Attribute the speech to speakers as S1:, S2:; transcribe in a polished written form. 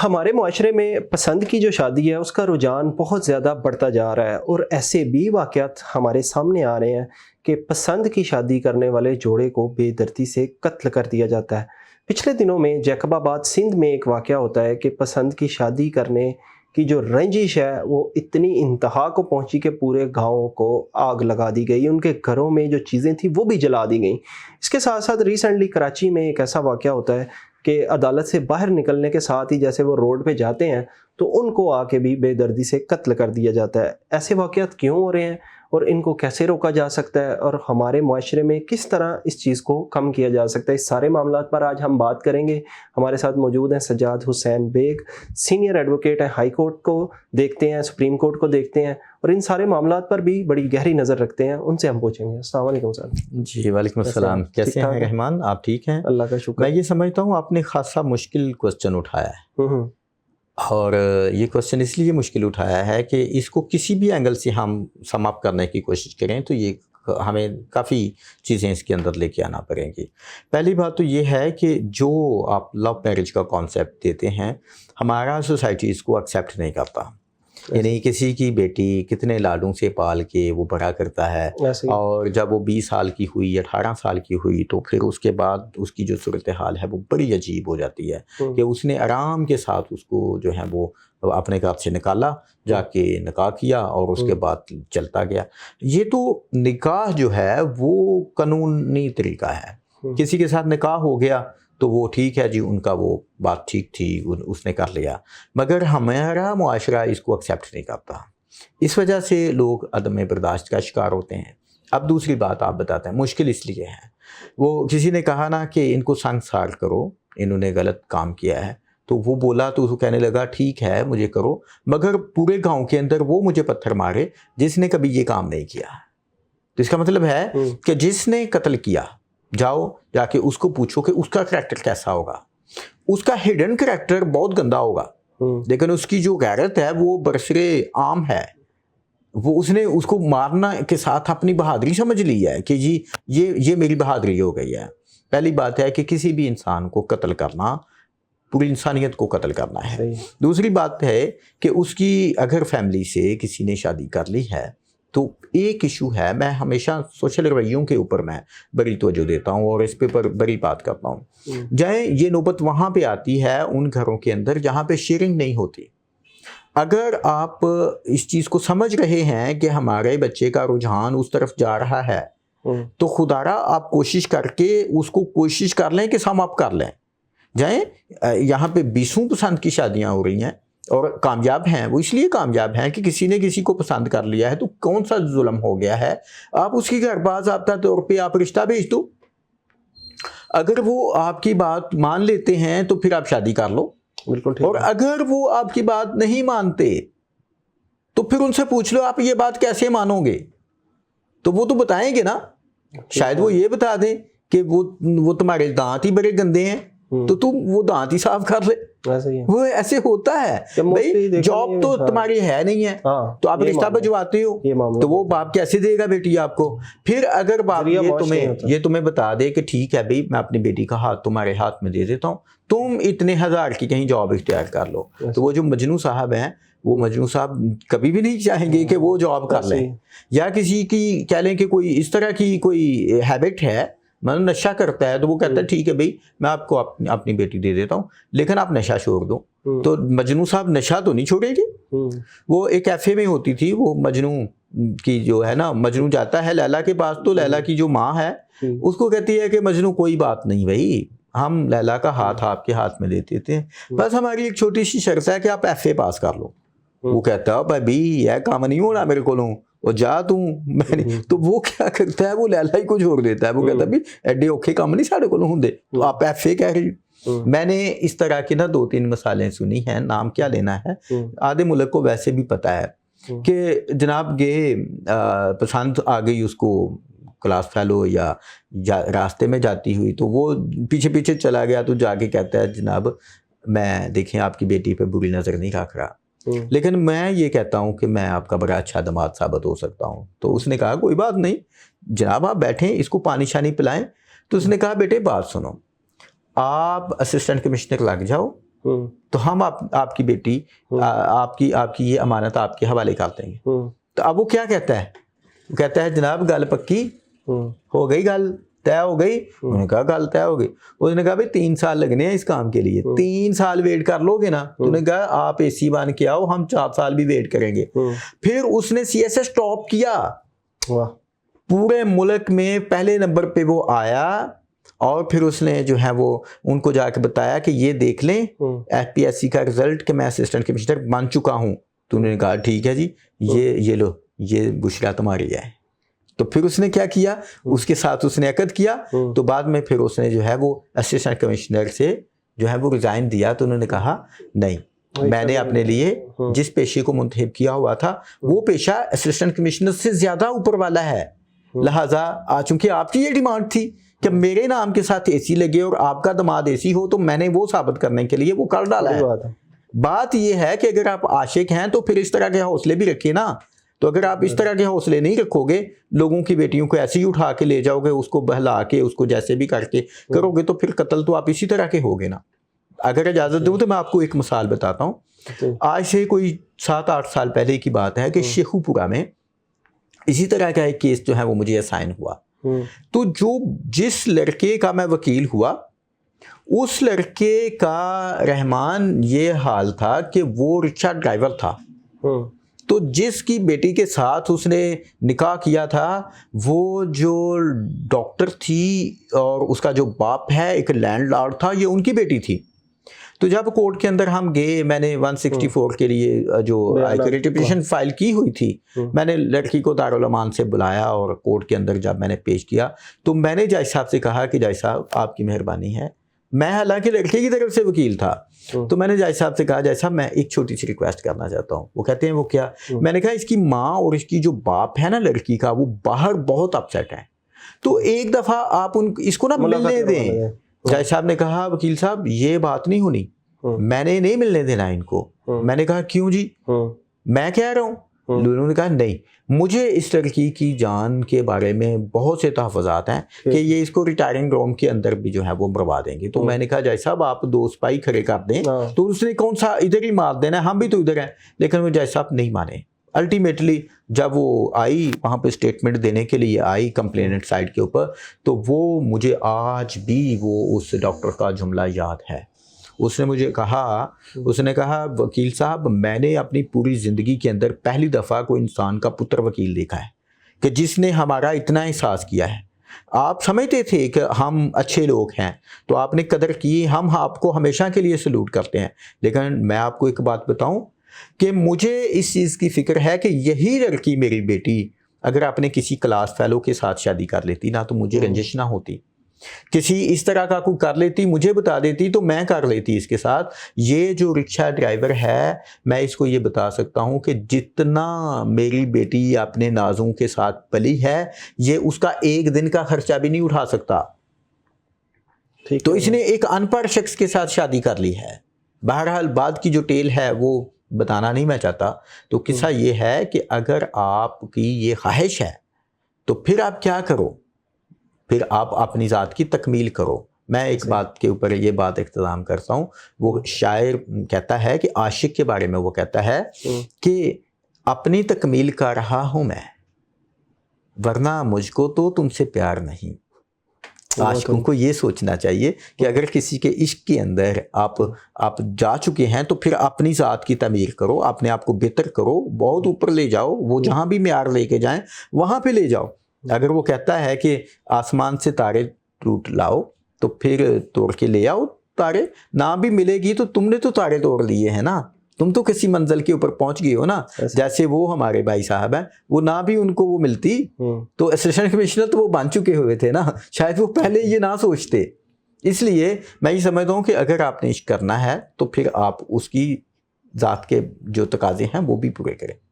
S1: ہمارے معاشرے میں پسند کی جو شادی ہے اس کا رجحان بہت زیادہ بڑھتا جا رہا ہے، اور ایسے بھی واقعات ہمارے سامنے آ رہے ہیں کہ پسند کی شادی کرنے والے جوڑے کو بے دردی سے قتل کر دیا جاتا ہے۔ پچھلے دنوں میں جیکب آباد سندھ میں ایک واقعہ ہوتا ہے کہ پسند کی شادی کرنے کی جو رنجش ہے وہ اتنی انتہا کو پہنچی کہ پورے گاؤں کو آگ لگا دی گئی، ان کے گھروں میں جو چیزیں تھیں وہ بھی جلا دی گئیں۔ اس کے ساتھ ساتھ ریسنٹلی کراچی میں ایک ایسا واقعہ ہوتا ہے کہ عدالت سے باہر نکلنے کے ساتھ ہی جیسے وہ روڈ پہ جاتے ہیں تو ان کو آ کے بھی بے دردی سے قتل کر دیا جاتا ہے۔ ایسے واقعات کیوں ہو رہے ہیں اور ان کو کیسے روکا جا سکتا ہے، اور ہمارے معاشرے میں کس طرح اس چیز کو کم کیا جا سکتا ہے، اس سارے معاملات پر آج ہم بات کریں گے۔ ہمارے ساتھ موجود ہیں سجاد حسین بیگ، سینئر ایڈوکیٹ ہیں، ہائی کورٹ کو دیکھتے ہیں، سپریم کورٹ کو دیکھتے ہیں، اور ان سارے معاملات پر بھی بڑی گہری نظر رکھتے ہیں۔ ان سے ہم پوچھیں گے۔ السلام علیکم سر۔
S2: جی وعلیکم السلام، کیسے ہیں رحمان؟ آپ ٹھیک ہیں؟
S1: اللہ کا شکر۔
S2: میں یہ سمجھتا ہوں آپ نے خاصا مشکل کوسچن اٹھایا ہے، اور یہ کوسچن اس لیے مشکل اٹھایا ہے کہ اس کو کسی بھی اینگل سے ہم سم اپ کرنے کی کوشش کریں تو یہ ہمیں کافی چیزیں اس کے اندر لے کے آنا پڑیں گی۔ پہلی بات تو یہ ہے کہ جو آپ لو میرج کا کانسیپٹ دیتے ہیں، ہمارا سوسائٹی اس کو ایکسیپٹ نہیں کرتا۔ یعنی کسی کی بیٹی کتنے لاڈوں سے پال کے وہ بڑا کرتا ہے، اور جب وہ 20 سال کی ہوئی، 18 سال کی ہوئی، تو پھر اس کے بعد اس کی جو صورتحال ہے وہ بڑی عجیب ہو جاتی ہے کہ اس نے آرام کے ساتھ اس کو جو ہے وہ اپنے گھر سے نکالا، جا کے نکاح کیا اور اس کے بعد چلتا گیا۔ یہ تو نکاح جو ہے وہ قانونی طریقہ ہے، کسی کے ساتھ نکاح ہو گیا تو وہ ٹھیک ہے جی، ان کا وہ بات ٹھیک تھی، اس نے کر لیا، مگر ہمارا معاشرہ اس کو ایکسیپٹ نہیں کرتا۔ اس وجہ سے لوگ عدم برداشت کا شکار ہوتے ہیں۔ اب دوسری بات آپ بتاتے ہیں مشکل اس لیے ہے، وہ کسی نے کہا نا کہ ان کو سنگسار کرو، انہوں نے غلط کام کیا ہے، تو وہ بولا تو کہنے لگا ٹھیک ہے مجھے کرو، مگر پورے گاؤں کے اندر وہ مجھے پتھر مارے جس نے کبھی یہ کام نہیں کیا۔ تو اس کا مطلب ہے کہ جس نے قتل کیا، جاؤ جا کے اس کو پوچھو کہ اس کا کریکٹر کیسا ہوگا۔ اس کا ہڈن کریکٹر بہت گندا ہوگا، لیکن اس کی جو غیرت ہے وہ برسرے عام ہے۔ وہ اس نے اس کو مارنا کے ساتھ اپنی بہادری سمجھ لی ہے کہ جی یہ میری بہادری ہو گئی ہے۔ پہلی بات ہے کہ کسی بھی انسان کو قتل کرنا پوری انسانیت کو قتل کرنا ہے۔ دوسری بات ہے کہ اس کی اگر فیملی سے کسی نے شادی کر لی ہے تو ایک ایشو ہے، میں ہمیشہ سوشل رویوں کے اوپر میں بڑی توجہ دیتا ہوں اور اس پہ بڑی بات کرتا ہوں۔ جائیں یہ نوبت وہاں پہ آتی ہے ان گھروں کے اندر جہاں پہ شیئرنگ نہیں ہوتی۔ اگر آپ اس چیز کو سمجھ رہے ہیں کہ ہمارے بچے کا رجحان اس طرف جا رہا ہے تو خدارا آپ کوشش کر کے اس کو کوشش کر لیں کہ سم اپ کر لیں۔ جائیں یہاں پہ 20 پسند کی شادیاں ہو رہی ہیں اور کامیاب ہیں، وہ اس لیے کامیاب ہیں کہ کسی نے کسی کو پسند کر لیا ہے، تو کون سا ظلم ہو گیا ہے؟ آپ اس کی گھر باضابطہ طور پہ آپ رشتہ بھیج دو، اگر وہ آپ کی بات مان لیتے ہیں تو پھر آپ شادی کر لو، اور اگر وہ آپ کی بات نہیں مانتے تو پھر ان سے پوچھ لو آپ یہ بات کیسے مانو گے، تو وہ تو بتائیں گے نا۔ شاید وہ یہ بتا دیں کہ وہ تمہارے دانت ہی بڑے گندے ہیں تو تم وہ دانت ہی صاف کر لے۔ وہ ایسے ہوتا ہے بھائی، جاب تو تمہاری ہے نہیں ہے تو آپ رشتہ بھجواتے ہو، تو وہ باپ کیسے دے گا بیٹی آپ کو؟ پھر اگر باپ یہ تمہیں بتا دے کہ ٹھیک ہے بھائی میں اپنی بیٹی کا ہاتھ تمہارے ہاتھ میں دے دیتا ہوں، تم اتنے ہزار کی کہیں جاب اختیار کر لو، تو وہ جو مجنوں صاحب ہیں وہ مجنوں صاحب کبھی بھی نہیں چاہیں گے کہ وہ جاب کر لیں۔ یا کسی کی کہہ لیں کہ کوئی اس طرح کی کوئی ہیبٹ ہے، مطلب نشہ کرتا ہے، تو وہ کہتا ہے ٹھیک ہے بھائی میں آپ کو اپنی بیٹی دے دیتا ہوں لیکن آپ نشہ چھوڑ دو، تو مجنوں صاحب نشہ تو نہیں چھوڑے گے۔ وہ ایک کیفے میں ہوتی تھی، وہ مجنوں کی جو ہے نا، مجنوں جاتا ہے لیلا کے پاس تو لیلا کی جو ماں ہے اس کو کہتی ہے کہ مجنوں کوئی بات نہیں بھائی، ہم لیلا کا ہاتھ آپ کے ہاتھ میں دیتے تھے، بس ہماری ایک چھوٹی سی شرط ہے کہ آپ ایف اے پاس کر لو۔ وہ کہتا ہے بھائی یہ کام نہیں ہونا میرے کو، وہ جا میں نہیں، تو وہ کیا کرتا ہے وہ لیلا ہی کو چھوڑ دیتا ہے، وہ کہتا ہے ایڈے اوکھے کام نہیں سارے کو ہوں دے، تو آپ ایف اے کہہ رہی۔ میں نے اس طرح کی 2-3 مثالیں سنی ہیں، نام کیا لینا ہے، آدھے ملک کو ویسے بھی پتا ہے کہ جناب یہ پسند آ گئی اس کو کلاس فیلو یا راستے میں جاتی ہوئی، تو وہ پیچھے پیچھے چلا گیا، تو جا کے کہتا ہے جناب میں دیکھیں آپ کی بیٹی پہ بری نظر نہیں رکھ رہا، لیکن میں یہ کہتا ہوں کہ میں آپ کا بڑا اچھا داماد ثابت ہو سکتا ہوں۔ تو اس نے کہا کوئی بات نہیں جناب، آپ بیٹھیں اس کو پانی شانی پلائیں۔ تو اس نے کہا بیٹے بات سنو، آپ اسسٹنٹ کمشنر لگ جاؤ تو ہم آپ کی بیٹی آپ کی یہ امانت آپ کے حوالے کر دیں گے. تو اب وہ کیا کہتا ہے؟ وہ کہتا ہے جناب گل پکی ہو گئی, گل طے ہو گئی. انہوں نے کہا گل طے ہو گئی. اس نے کہا بھائی 3 سال لگنے ہیں اس کام کے لیے, 3 سال ویٹ کر لو گے نا؟ تو نے کہا آپ اے سی بن کے آؤ, ہم 4 سال بھی ویٹ کریں گے. پھر اس نے سی ایس ایس ٹاپ کیا پورے ملک میں, پہلے نمبر پہ وہ آیا. اور پھر اس نے جو ہے وہ ان کو جا کے بتایا کہ یہ دیکھ لیں ایف پی ایس سی کا رزلٹ کہ میں اسسٹنٹ کمشنر بن چکا ہوں. تو انہوں نے کہا ٹھیک ہے جی, یہ لو, یہ بشرا تمہاری ہے. تو پھر اس نے کیا کیا, اس کے ساتھ اس نے عقد کیا. تو بعد میں پھر اس نے جو ہے وہ اسسٹنٹ کمشنر سے جو ہے وہ ریزائن دیا. تو انہوں نے کہا نہیں, میں نے اپنے لیے جس پیشے کو منتخب کیا ہوا تھا وہ پیشہ اسسٹنٹ کمشنر سے زیادہ اوپر والا ہے. لہٰذا چونکہ آپ کی یہ ڈیمانڈ تھی کہ میرے نام کے ساتھ اے سی لگے اور آپ کا دماد اے سی ہو, تو میں نے وہ ثابت کرنے کے لیے وہ کر ڈالا ہے. بات یہ ہے کہ اگر آپ عاشق ہیں تو پھر اس طرح کے حوصلے بھی رکھیے نا. تو اگر آپ اس طرح کے حوصلے نہیں رکھو گے, لوگوں کی بیٹیوں کو ایسے ہی اٹھا کے لے جاؤ گے, اس کو بہلا کے اس کو جیسے بھی کر کے کرو گے, تو پھر قتل تو آپ اسی طرح کے ہوگے نا. اگر اجازت دوں تو میں آپ کو ایک مثال بتاتا ہوں. آج سے کوئی 7-8 سال پہلے کی بات ہے کہ شیخو پورہ میں اسی طرح کا ایک کیس جو ہے وہ مجھے اسائن ہوا. تو جس لڑکے کا میں وکیل ہوا, اس لڑکے کا رحمان یہ حال تھا کہ وہ رکشہ ڈرائیور تھا. تو جس کی بیٹی کے ساتھ اس نے نکاح کیا تھا وہ جو ڈاکٹر تھی اور اس کا جو باپ ہے ایک لینڈ لارڈ تھا, یہ ان کی بیٹی تھی. تو جب کورٹ کے اندر ہم گئے, میں نے 164 کے لیے جو پٹیشن فائل کی ہوئی تھی, میں نے لڑکی کو دارالمان سے بلایا اور کورٹ کے اندر جب میں نے پیش کیا تو میں نے جج صاحب سے کہا کہ جج صاحب آپ کی مہربانی ہے, میں حالانکہ لڑکے کی طرف سے وکیل تھا, تو میں نے جج صاحب سے کہا جج صاحب میں ایک چھوٹی سی ریکویسٹ کرنا چاہتا ہوں. وہ کہتے ہیں وہ کیا؟ میں نے کہا اس کی ماں اور اس کی جو باپ ہے نا لڑکی کا, وہ باہر بہت اپسیٹ ہے, تو ایک دفعہ آپ اس کو نا ملنے دیں. جج صاحب نے کہا وکیل صاحب یہ بات نہیں ہونی, میں نے نہیں ملنے دینا ان کو. میں نے کہا کیوں جی؟ میں کہہ رہا ہوں. انہوں نے کہا نہیں, مجھے اس لڑکی کی جان کے بارے میں بہت سے تحفظات ہیں کہ یہ اس کو ریٹائرنگ روم کے اندر بھی جو ہے وہ مروا دیں گے. تو میں نے کہا جج صاحب آپ 2 سپاہی کھڑے کر دیں. تو اس نے کون سا ادھر ہی مار دینا ہے, ہم بھی تو ادھر ہیں. لیکن وہ جج صاحب نہیں مانے. الٹیمیٹلی جب وہ آئی وہاں پہ اسٹیٹمنٹ دینے کے لیے آئی کمپلیننٹ سائڈ کے اوپر, تو وہ مجھے آج بھی وہ اس ڈاکٹر کا جملہ یاد ہے. اس نے مجھے کہا, اس نے کہا وکیل صاحب میں نے اپنی پوری زندگی کے اندر پہلی دفعہ کوئی انسان کا پتر وکیل دیکھا ہے کہ جس نے ہمارا اتنا احساس کیا ہے. آپ سمجھتے تھے کہ ہم اچھے لوگ ہیں تو آپ نے قدر کی, ہم آپ کو ہمیشہ کے لیے سلوٹ کرتے ہیں. لیکن میں آپ کو ایک بات بتاؤں کہ مجھے اس چیز کی فکر ہے کہ یہی لڑکی میری بیٹی اگر اپنے کسی کلاس فیلو کے ساتھ شادی کر لیتی نا, تو مجھے رنجش نہ ہوتی. کسی اس طرح کا کوئی کر لیتی, مجھے بتا دیتی تو میں کر لیتی اس کے ساتھ. یہ جو رکشہ ڈرائیور ہے, میں اس کو یہ بتا سکتا ہوں کہ جتنا میری بیٹی اپنے نازوں کے ساتھ پلی ہے, یہ اس کا ایک دن کا خرچہ بھی نہیں اٹھا سکتا. تو اس نے ایک ان پڑھ شخص کے ساتھ شادی کر لی ہے. بہرحال بعد کی جو ٹیل ہے وہ بتانا نہیں میں چاہتا. تو قصہ یہ ہے کہ اگر آپ کی یہ خواہش ہے تو پھر آپ کیا کرو, پھر آپ اپنی ذات کی تکمیل کرو. میں ایک بات کے اوپر یہ بات اختتام کرتا ہوں. وہ شاعر کہتا ہے کہ عاشق کے بارے میں وہ کہتا ہے کہ اپنی تکمیل کا رہا ہوں میں, ورنہ مجھ کو تو تم سے پیار نہیں. عاشقوں کو یہ سوچنا چاہیے کہ اگر کسی کے عشق کے اندر آپ جا چکے ہیں تو پھر اپنی ذات کی تعمیر کرو, اپنے آپ کو بہتر کرو, بہت اوپر لے جاؤ. وہ جہاں بھی معیار لے کے جائیں وہاں پہ لے جاؤ. اگر وہ کہتا ہے کہ آسمان سے تارے ٹوٹ لاؤ تو پھر توڑ کے لے آؤ تارے. نہ بھی ملے گی تو تم نے تو تارے توڑ لیے ہیں نا, تم تو کسی منزل کے اوپر پہنچ گئے ہو نا. جیسے وہ ہمارے بھائی صاحب ہیں, وہ نہ بھی ان کو وہ ملتی تو اسسٹنٹ کمشنر تو وہ بن چکے ہوئے تھے نا, شاید وہ پہلے یہ نہ سوچتے. اس لیے میں یہ سمجھتا ہوں کہ اگر آپ نے عشق کرنا ہے تو پھر آپ اس کی ذات کے جو تقاضے ہیں وہ بھی پورے کریں.